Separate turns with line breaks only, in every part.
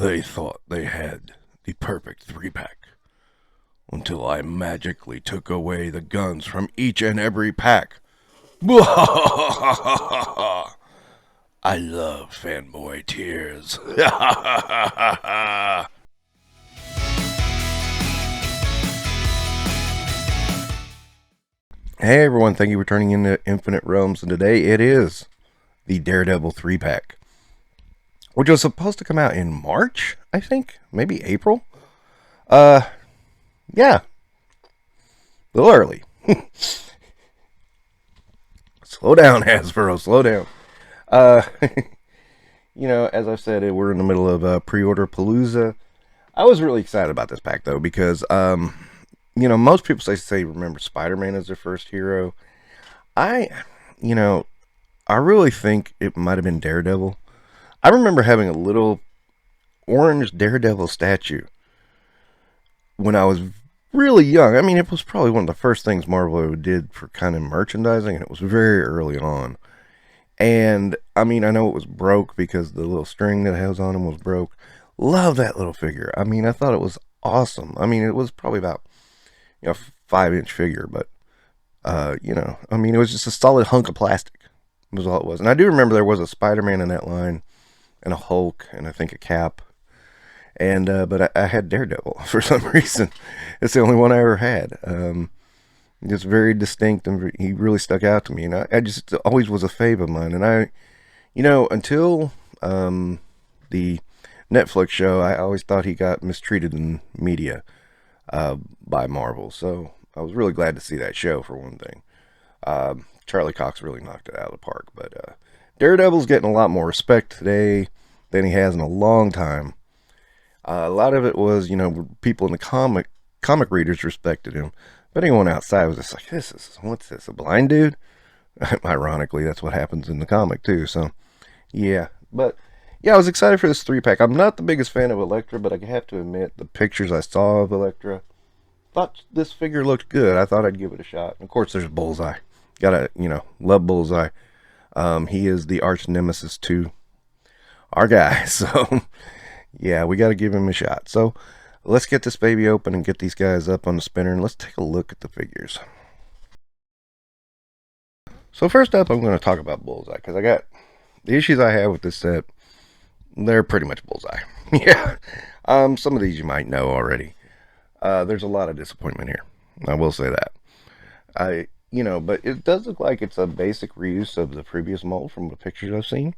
They thought they had the perfect three-pack until I magically took away the guns from each and every pack. I love fanboy tears. Hey everyone, thank you for turning into Infinite Realms, and today it is the Daredevil 3-pack, which was supposed to come out in March, I think, maybe April. Yeah, a little early. Slow down, Hasbro, slow down. Uh, as I've said, we're in the middle of pre-order palooza. I was really excited about this pack though because, most people say remember Spider-Man as their first hero. I, you know, I really think it might have been Daredevil. I remember having a little orange Daredevil statue when I was really young. I mean, it was probably one of the first things Marvel did for kind of merchandising, and it was very early on. And I mean, I know it was broke because the little string that it has on him was broke. Love that little figure. I mean, I thought it was awesome. I mean, it was probably about 5-inch figure, but I mean, it was just a solid hunk of plastic. Was all it was. And I do remember there was a Spider-Man in that line, and a Hulk, and I think a Cap. And but I had Daredevil for some reason. It's the only one I ever had. It's very distinct, and he really stuck out to me. And I just always was a fave of mine. And until the Netflix show, I always thought he got mistreated in media by Marvel. So I was really glad to see that show, for one thing. Charlie Cox really knocked it out of the park. But Daredevil's getting a lot more respect today than he has in a long time. A lot of it was, people in the comic readers respected him. But anyone outside was just like, what's this, a blind dude? Ironically, that's what happens in the comic too. So, yeah. But, yeah, I was excited for this 3-pack. I'm not the biggest fan of Elektra, but I have to admit, the pictures I saw of Elektra, thought this figure looked good. I thought I'd give it a shot. And of course, there's Bullseye. Gotta, love Bullseye. He is the arch nemesis to our guy. So, yeah, we gotta give him a shot. So, let's get this baby open and get these guys up on the spinner, and let's take a look at the figures. So first up, I'm going to talk about Bullseye, because I got the issues I have with this set. They're pretty much Bullseye. Yeah. Some of these you might know already. There's a lot of disappointment here. I will say that. But it does look like it's a basic reuse of the previous mold from the pictures I've seen,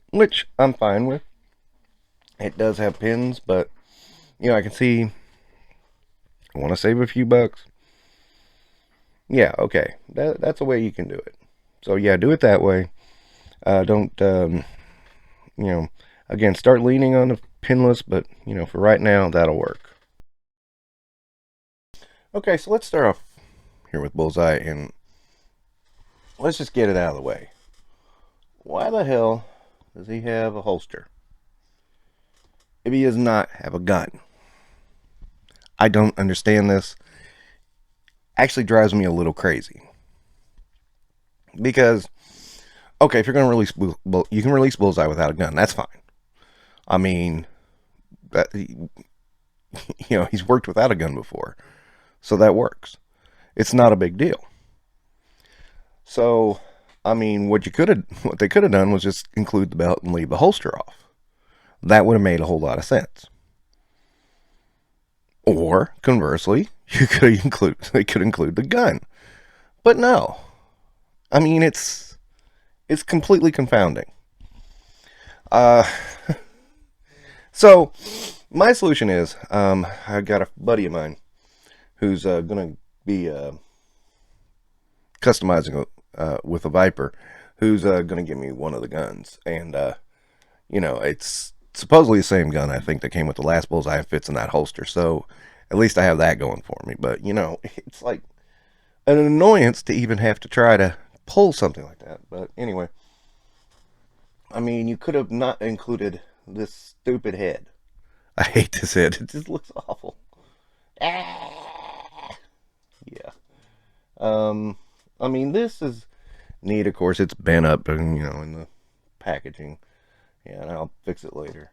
which I'm fine with. It does have pins, but I can see I want to save a few bucks. Yeah, okay. That's a way you can do it. So yeah, do it that way. Don't again, start leaning on the pinless, but for right now that'll work. Okay, so let's start off here with Bullseye, and let's just get it out of the way. Why the hell does he have a holster if he does not have a gun? I don't understand this. Actually drives me a little crazy. Because, okay, if you're going to release, you can release Bullseye without a gun. That's fine. I mean, he's worked without a gun before. So that works. It's not a big deal. So, I mean, what they could have done was just include the belt and leave the holster off. That would have made a whole lot of sense. Or conversely, they could include the gun. But no. I mean, it's completely confounding. So my solution is, I got a buddy of mine who's gonna be customizing with a Viper, who's gonna give me one of the guns, and it's supposedly the same gun, I think, that came with the last Bullseye, fits in that holster. So at least I have that going for me. But it's like an annoyance to even have to try to pull something like that. But anyway, I mean, you could have not included this stupid head. I hate this head. It just looks awful. Ah! Yeah. I mean, this is neat. Of course, it's bent up, in the packaging. Yeah, and I'll fix it later.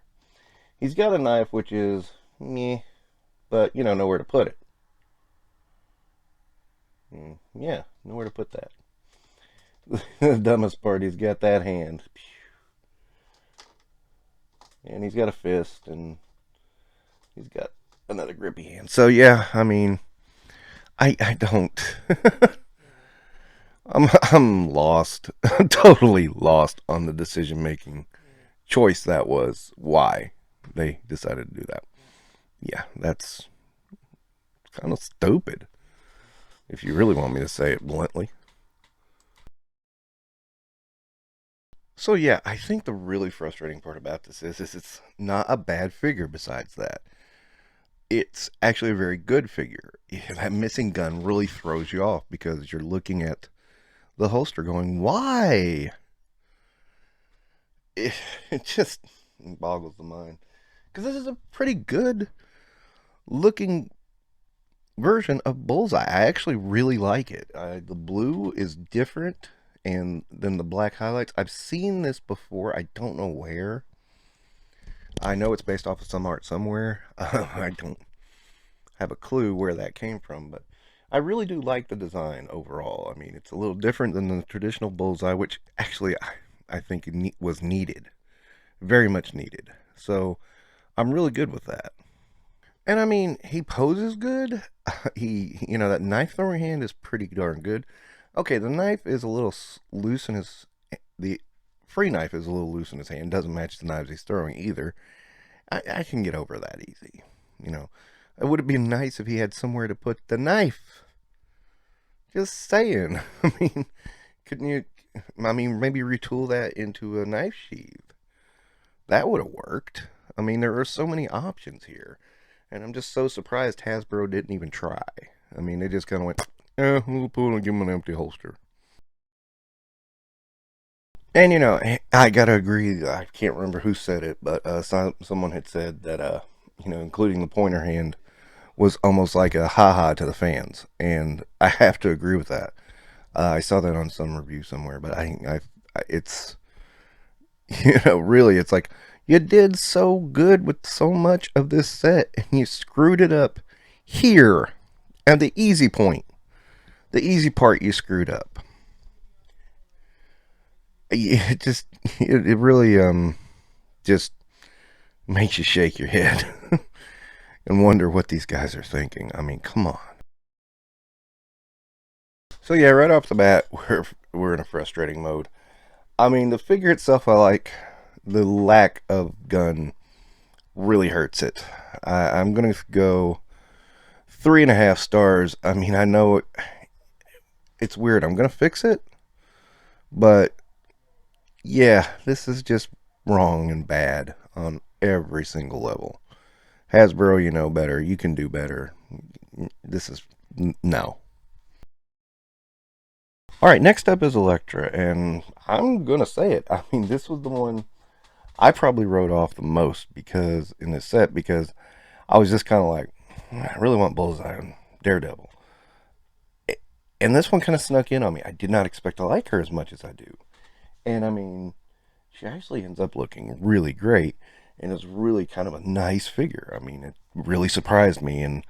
He's got a knife which is meh, but you know, nowhere to put it. Yeah, nowhere to put that. The dumbest part, he's got that hand, and he's got a fist, and he's got another grippy hand. So yeah, I mean, I don't. I'm lost, totally lost on the decision making choice that was why they decided to do that. Yeah, that's kind of stupid, if you really want me to say it bluntly. So yeah, I think the really frustrating part about this is it's not a bad figure. Besides that, it's actually a very good figure. Yeah, that missing gun really throws you off because you're looking at the holster going, why? It just boggles the mind. Because this is a pretty good looking version of Bullseye. I actually really like it. The blue is different and than the black highlights. I've seen this before. I don't know where. I know it's based off of some art somewhere. I don't have a clue where that came from, but I really do like the design overall. I mean, it's a little different than the traditional Bullseye, which actually I think was needed. Very much needed. So I'm really good with that. And I mean, he poses good. You know, that knife throwing hand is pretty darn good. Okay, the knife is a little loose in his, the free knife is a little loose in his hand. Doesn't match the knives he's throwing either. I can get over that easy. You know, it would have been nice if he had somewhere to put the knife. Just saying. I mean, couldn't you? I mean, maybe retool that into a knife sheath. That would have worked. I mean, there are so many options here. And I'm just so surprised Hasbro didn't even try. I mean, they just kind of went, we'll pull and give him an empty holster. And you know, I gotta agree. I can't remember who said it, but someone had said that, you know, including the pointer hand was almost like a haha to the fans, and I have to agree with that. I saw that on some review somewhere, but it's you know, really, it's like you did so good with so much of this set, and you screwed it up here, and the easy point, the easy part, you screwed up. It just, it really, just makes you shake your head and wonder what these guys are thinking. I mean, come on. So yeah, right off the bat, we're in a frustrating mode. I mean, the figure itself, I like. The lack of gun really hurts it. I'm gonna go 3.5 stars. I mean, I know it's weird. I'm gonna fix it, but yeah, this is just wrong and bad on every single level. Hasbro, you know better. You can do better. This is no. All right, next up is Elektra, and I'm gonna say it. I mean, this was the one I probably wrote off the most because in this set because I was just kind of like, I really want Bullseye and Daredevil, and this one kind of snuck in on me. I did not expect to like her as much as I do, and I mean, she actually ends up looking really great, and is really kind of a nice figure. I mean, it really surprised me, and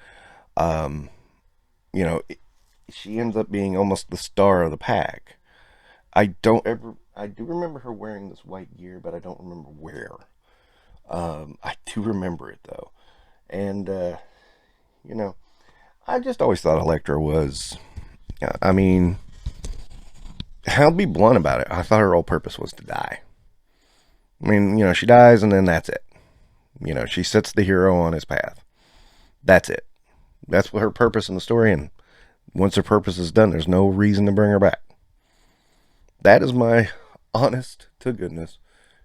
um, you know, she ends up being almost the star of the pack. I do remember her wearing this white gear, but I don't remember where. I do remember it though, and you know, I just always thought Elektra was. I mean, I'll be blunt about it. I thought her whole purpose was to die. I mean, you know, she dies and then that's it. You know, she sets the hero on his path. That's it. That's what her purpose in the story. And once her purpose is done, there's no reason to bring her back. That is my honest to goodness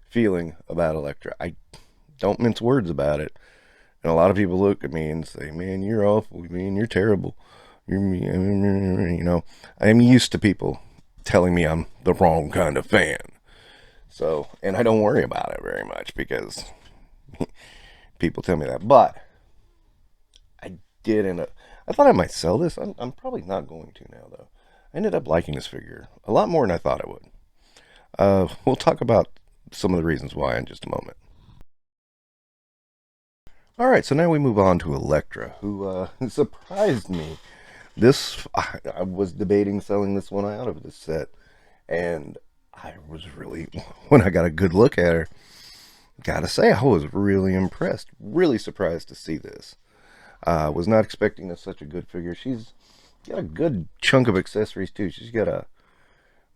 feeling about Elektra. I don't mince words about it. And a lot of people look at me and say, man, you're awful. Man, you're terrible. You're, you know, I'm used to people telling me I'm the wrong kind of fan. So, and I don't worry about it very much because people tell me that. But I did end up, I thought I might sell this. I'm probably not going to now, though. I ended up liking this figure a lot more than I thought I would. We'll talk about some of the reasons why in just a moment. All right, so now we move on to Elektra, who surprised me. I was debating selling this one out of this set, and I was really, when I got a good look at her, gotta say, I was really impressed. Really surprised to see this. Was not expecting such a good figure. She's got a good chunk of accessories, too. She's got a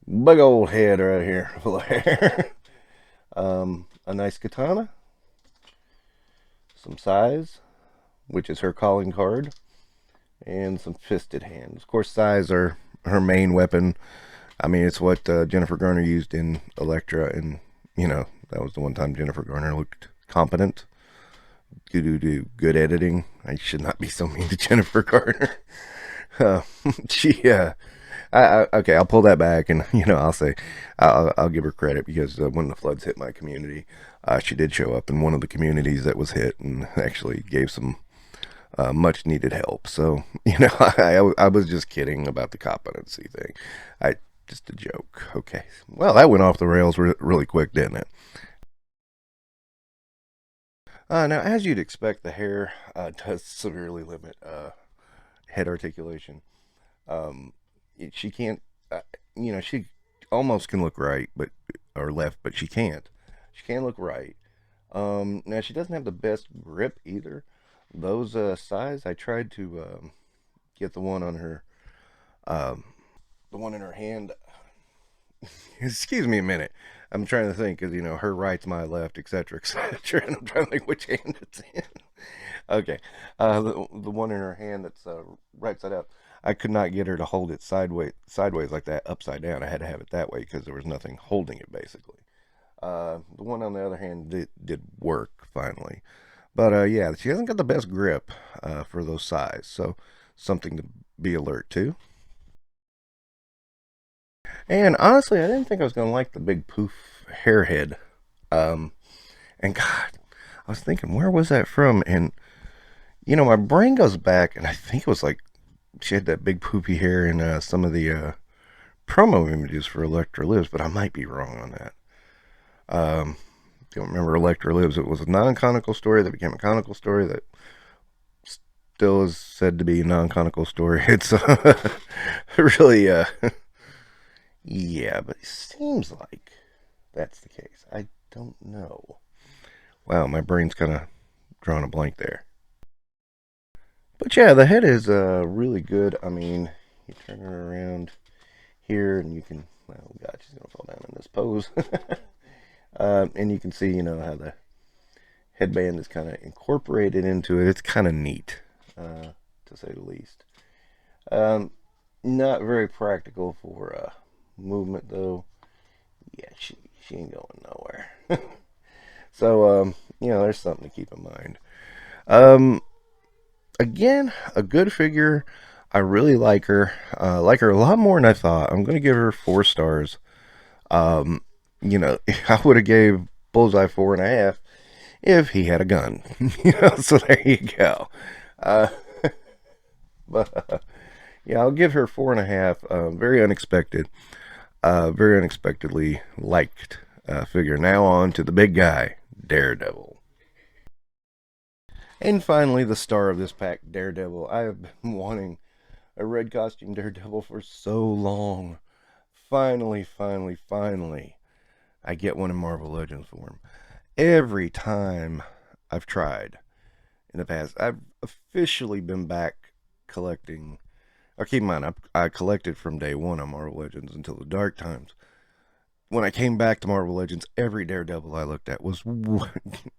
big old head right here full of hair. A nice katana, some size, which is her calling card, and some fisted hands. Of course, size are her main weapon. I mean, it's what Jennifer Garner used in Elektra, and that was the one time Jennifer Garner looked competent. Good editing. I should not be so mean to Jennifer Garner. Uh, she, okay, I'll pull that back, and I'll say, I'll give her credit because when the floods hit my community, she did show up in one of the communities that was hit and actually gave some much needed help. So I was just kidding about the competency thing. Just a joke. Okay, well, that went off the rails really quick, didn't it? Now, as you'd expect, the hair does severely limit head articulation. Um, she can't, she almost can look right, or left, but she can't. She can't look right. Now she doesn't have the best grip either. Those size, I tried to get um, the one in her hand. Excuse me a minute. I'm trying to think because her right's my left, etc., etc. And I'm trying to think which hand it's in. Okay, the one in her hand that's right side up. I could not get her to hold it sideways like that, upside down. I had to have it that way because there was nothing holding it basically. The one on the other hand did work finally, but yeah, she hasn't got the best grip for those size, so something to be alert to. And honestly, I didn't think I was gonna like the big poof hair head. Um, and God, I was thinking, where was that from? And my brain goes back, and I think it was like she had that big poopy hair in some of the promo images for Electra Lives, but I might be wrong on that. Um, don't remember Electra Lives. It was a non-conical story that became a conical story that still is said to be a non-conical story. It's really, yeah, but it seems like that's the case. I don't know. Wow, my brain's kind of drawn a blank there. But yeah, the head is really good. I mean, you turn her around here, and you can. Oh God, she's gonna fall down in this pose. And you can see, how the headband is kind of incorporated into it. It's kind of neat, to say the least. Um, Not very practical for movement, though. Yeah, she ain't going nowhere. So, there's something to keep in mind. Um, Again, a good figure. I really like her. Like her a lot more than I thought. I'm gonna give her 4 stars. Um, I would have gave Bullseye 4.5 if he had a gun. So there you go. Uh, but yeah, I'll give her 4.5. Very unexpected. Very unexpectedly liked figure. Now on to the big guy, Daredevil. And finally, the star of this pack, Daredevil. I have been wanting a red costume Daredevil for so long. Finally, finally, finally, I get one in Marvel Legends form. Every time I've tried in the past, I've officially been back collecting. Or keep in mind, I collected from day one on Marvel Legends until the dark times. When I came back to Marvel Legends, every Daredevil I looked at was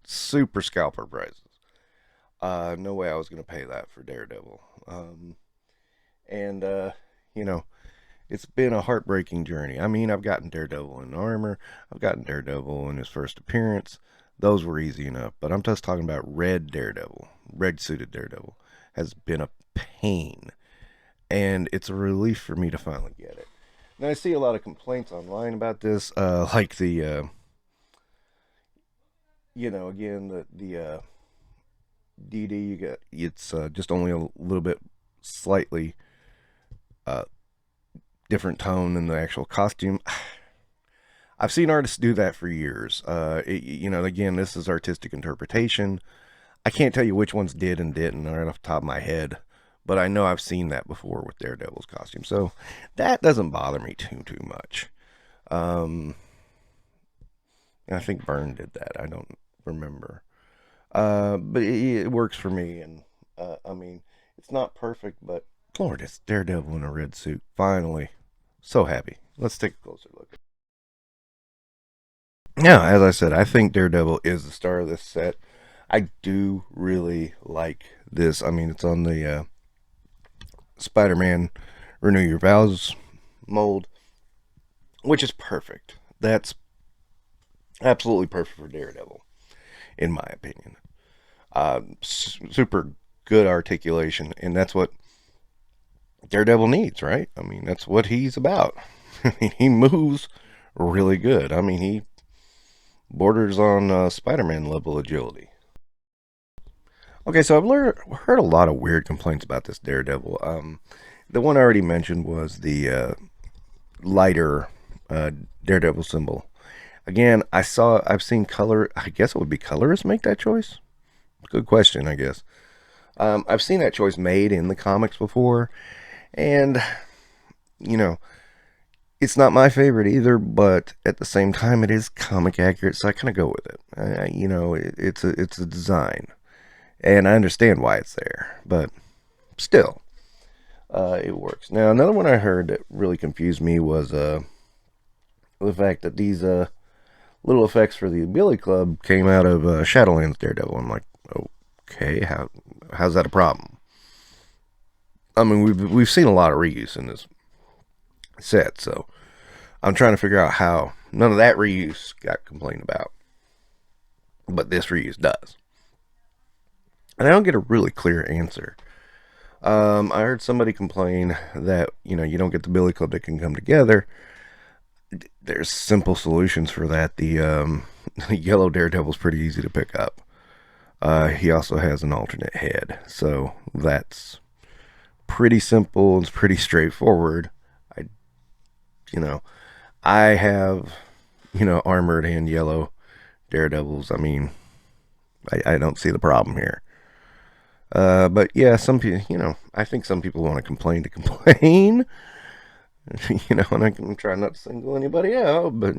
super scalper prices. No way I was going to pay that for Daredevil. And, you know, it's been a heartbreaking journey. I mean, I've gotten Daredevil in armor, I've gotten Daredevil in his first appearance. Those were easy enough. But I'm just talking about red Daredevil, red suited Daredevil, has been a pain. And it's a relief for me to finally get it. Now, I see a lot of complaints online about this, like again, the DD, you got it's just only a little bit slightly uh, different tone than the actual costume. I've seen artists do that for years. Again, this is artistic interpretation. I can't tell you which ones did and didn't right off the top of my head, but I know I've seen that before with Daredevil's costume, so that doesn't bother me too much. Um, I think Byrne did that. I don't remember, but it works for me, and I mean, it's not perfect, but Lord, it's Daredevil in a red suit. Finally, so happy. Let's take a closer look. Yeah, as I said, I think Daredevil is the star of this set. I do really like this. I mean, it's on the Spider-Man Renew Your Vows mold, which is perfect. That's absolutely perfect for Daredevil, in my opinion. Super good articulation, and that's what Daredevil needs, right? I mean, that's what he's about. I mean, he moves really good. I mean, he borders on Spider-Man level agility. Okay, so heard a lot of weird complaints about this Daredevil. The one I already mentioned was the lighter Daredevil symbol. Again, I've seen color. I guess it would be colorists make that choice. Good question, I guess. I've seen that choice made in the comics before, and you know, it's not my favorite either. But at the same time, it is comic accurate, so I kind of go with it. It's a design, and I understand why it's there, but still, it works. Now, another one I heard that really confused me was the fact that these little effects for the Billy Club came out of Shadowlands Daredevil. I'm like, okay, how's that a problem? I mean, we've seen a lot of reuse in this set, so I'm trying to figure out how none of that reuse got complained about, but this reuse does, and I don't get a really clear answer. I heard somebody complain that you don't get the Billy Club that can come together. There's simple solutions for that. The yellow Daredevil's pretty easy to pick up. He also has an alternate head, so that's pretty simple. It's pretty straightforward. I, you know, I have, armored and yellow Daredevils. I mean, I don't see the problem here. But yeah, some people, I think some people want to complain to complain. And I can try not to single anybody out, but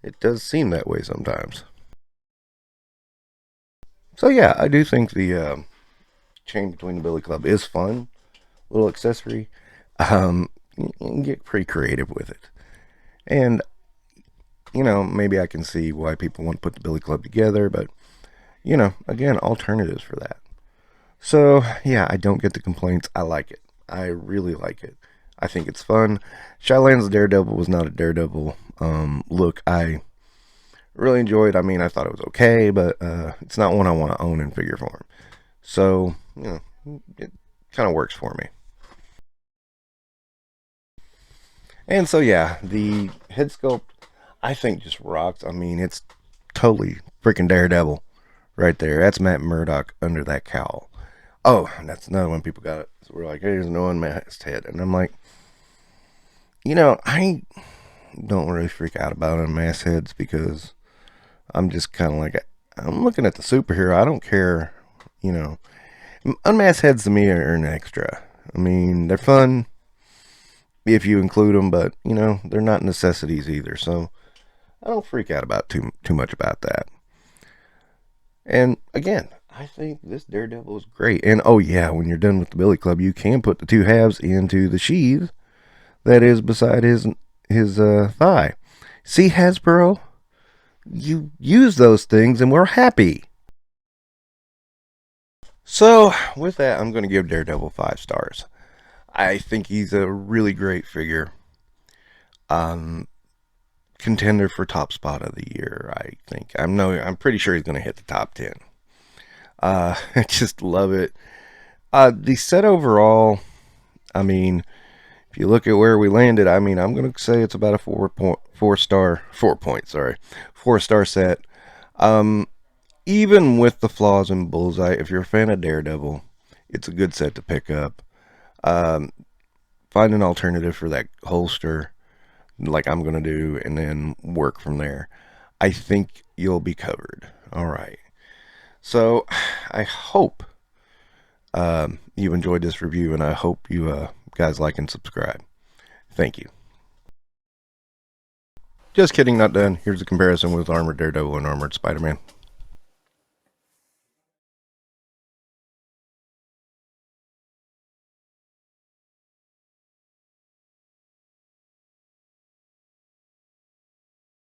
it does seem that way sometimes. So yeah, I do think the chain between the Billy Club is fun, little accessory. You can get pretty creative with it, and maybe I can see why people want to put the Billy Club together, but again, alternatives for that. So yeah, I don't get the complaints. I like it. I really like it. I think it's fun. Shyland's Daredevil was not a Daredevil look I really enjoyed. I mean, I thought it was okay, but it's not one I want to own in figure form. So, it kind of works for me. And so, yeah, the head sculpt, I think, just rocks. I mean, it's totally freaking Daredevil right there. That's Matt Murdock under that cowl. Oh, that's another one people got it. So we're like, hey, there's no unmasked head. And I'm like, I don't really freak out about unmasked heads because I'm just kind of like, I'm looking at the superhero. I don't care, Unmasked heads to me are an extra. I mean, they're fun if you include them, but, they're not necessities either. So I don't freak out about too much about that. And again, I think this Daredevil is great. And oh yeah, when you're done with the Billy Club, you can put the two halves into the sheath that is beside his thigh. See, Hasbro, you use those things and we're happy. So with that, I'm going to give Daredevil 5 stars. I think he's a really great figure. Contender for top spot of the year, I think. I'm pretty sure he's going to hit the top 10. I just love it. The set overall, I mean, if you look at where we landed, I mean, I'm going to say it's about a 4-star set. Even with the flaws in Bullseye, if you're a fan of Daredevil, it's a good set to pick up. Find an alternative for that holster, like I'm going to do, and then work from there. I think you'll be covered. All right. So, I hope you enjoyed this review, and I hope you guys like and subscribe. Thank you. Just kidding, not done. Here's a comparison with Armored Daredevil and Armored Spider-Man.